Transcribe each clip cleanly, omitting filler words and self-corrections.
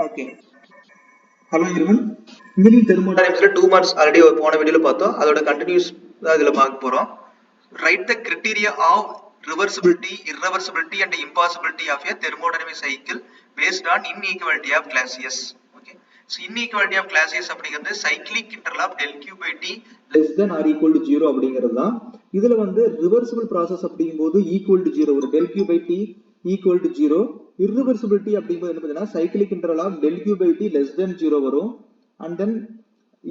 Okay. Hello everyone. Engineering thermodynamics 2 marks already போன வீடியோல பார்த்தோம். அதோட கண்டினியூஸ் தான் இதுல பார்க்க போறோம். Write the criteria of reversibility, irreversibility and impossibility of a thermodynamic cycle based on inequality of Clausius. Okay. So inequality of Clausius அப்படிங்கிறது cyclic interval of del Q by T less than or equal to 0 அப்படிங்கிறது தான். இதுல வந்து reversible process அப்படிங்கும்போது equal to 0 ஒரு del Q by T equal to 0. Irreversibility அப்படிங்கிறது என்ன பார்த்தீங்கன்னா cyclic interval of del Q by T less than 0 வரும். And then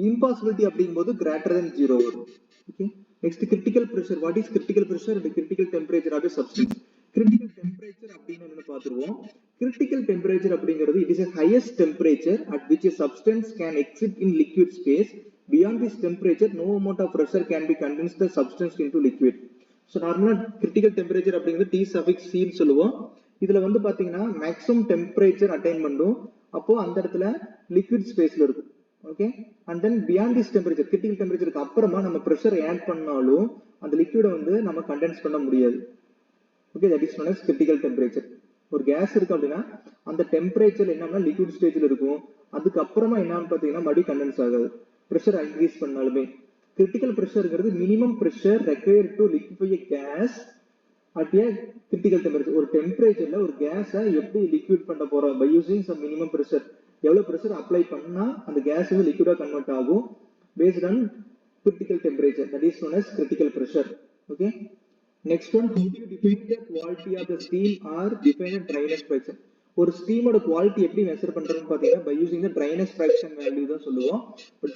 impossibility அப்படிங்கும்போது greater than 0 வரும். Okay. Next, critical pressure. What is critical pressure and critical temperature of a substance? Critical temperature அப்படினா என்ன பாத்துருவோம். Critical temperature அப்படிங்கிறது it is a highest temperature at which a substance can exist in liquid space. Beyond this temperature, no amount of pressure can be condensed the substance into liquid. So normally critical temperature அப்படிங்கிறது T suffix C ன்னு சொல்லுவோம். இதுல வந்து பாத்தீங்கன்னா maximum temperature attain பண்ணும். அப்போ அந்த இடத்துல liquid spaceல இருக்கும். Okay, and then beyond this temperature, critical temperature க்கு அப்புறமா நம்ம pressure add பண்ணாலும் அந்த liquid வந்து நம்ம condense பண்ண முடியாது. Okay, that is known as critical temperature. ஒரு gas இருக்கு அப்படின்னா அந்த temperature என்னன்னா liquid stageல இருக்கும். அதுக்கு அப்புறமா என்னன்னு பாத்தீங்கன்னா மறுபடியும் condense ஆகாது. pressure increase பண்ணாலுமே critical pressureங்கிறது minimum pressure required to liquefy a gas at a critical temperature. ஒரு temperatureல ஒரு gas எப்படி liquid பண்ண போறோம் by using some minimum pressure. எவ்வளவு pressure apply பண்ணா அந்த gas வந்து liquid convert ஆகும் based on critical temperature, that is known as critical pressure. Okay, next one, how do you define the quality of the steam or define a dryness fraction? ஒரு steam ஓட quality எப்படி measure பண்றதுன்னு பாத்தீங்கன்னா by using the dryness fraction value தான் சொல்லுவோம்.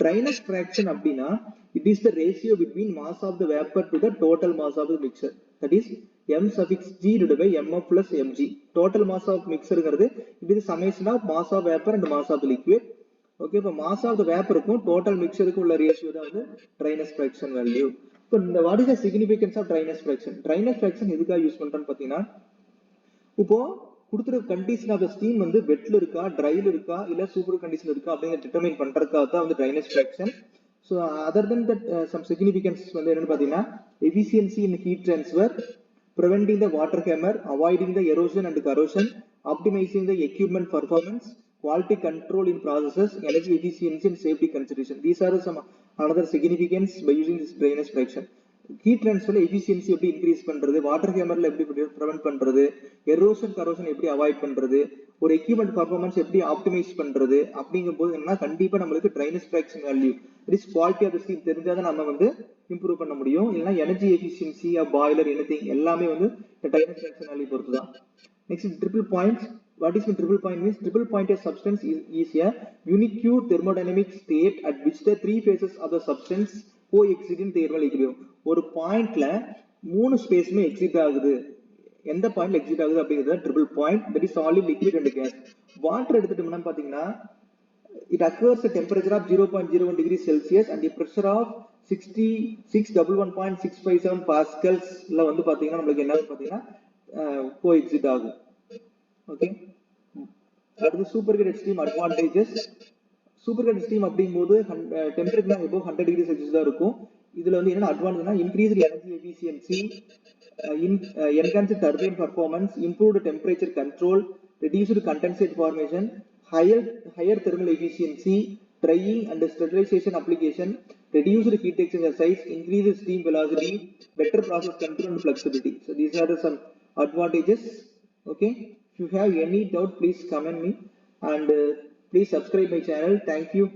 Dryness fraction அப்படினா it is the ratio between mass of the vapor to the total mass of the mixture, that is m suffix g divided by mf plus mg. Total mass of mixerங்கிறது it is the summation of mass of vapor and mass of the liquid. Okay, இப்போ mass of the vapor க்கும் total mixture க்கும் உள்ள ratio தான் வந்து dryness fraction value. இப்போ what is the significance of dryness fraction? Dryness fraction எதுக்காக use பண்றோம்னு பாத்தீங்கன்னா இப்போ கொடுத்துற கண்டிஷன் ஆஃப் தி ஸ்டீம் வந்து வெட்ல இருக்கா ட்ரைல இருக்கா இல்ல சூப்பர் கண்டிஷன் இருக்கா அப்படிங்கறத டிட்டர்மைன் பண்றதுக்காக தான் வந்து dryness fraction. So other than that, some significance வந்து என்னன்னு பாத்தீங்கன்னா efficiency in heat transfer, preventing the water hammer, avoiding the erosion and corrosion, optimizing the equipment performance, quality control in processes, energy efficiency and safety consideration. These are some another significance by using this dryness fraction. Heat transfer efficiency எப்படி increase பண்றது, water hammerல எப்படி prevent பண்றது, erosion corrosion எப்படி avoid பண்றது, ஒரு equipment performance எப்படி optimize பண்றது அப்படிங்கும்போது என்ன கண்டிப்பா நமக்கு dryness fraction value, that is quality of the steam தெரிஞ்சாதான் நம்ம வந்து improve பண்ண முடியும். இல்லனா energy efficiency of boiler anything எல்லாமே வந்து dryness fraction value பொறுத்துதான். Next is triple point. What is the triple point means? Triple point of substance is a unique thermodynamic state at which the three phases of the substance coexist in thermal equilibrium. ஒரு பாயிண்ட்ல மூணு ஸ்பேஸ்மே exit ஆகுது. எந்த பாயிண்ட்ல exist ஆகுது அப்படிங்கிறது triple point, that is solid liquid and gas. Water எடுத்துட்டோம்னா பாத்தீங்கன்னா it occurs at temperature of 0.01 degrees Celsius and the pressure of 6611.657 pascals ல வந்து பாத்தீங்கன்னா நமக்கு என்ன பாத்தீங்கன்னா coexist ஆகும். ஓகே, அடுத்து super heated steam advantages. Super heated steam அப்படிங்கும்போது டெம்பரேச்சர் above 100 டிகிரி செல்சியஸ் தான் இருக்கும். இதுல வந்து என்ன அட்வான்டேஜ்னா increased energy efficiency, enhanced turbine performance, improved temperature control, reduced condensate formation, higher thermal efficiency, drying and sterilization application, reduced heat exchanger size, increased steam velocity, better process control and flexibility. So these are some advantages. Okay, if you have any doubt please comment me and please subscribe my channel. Thank you.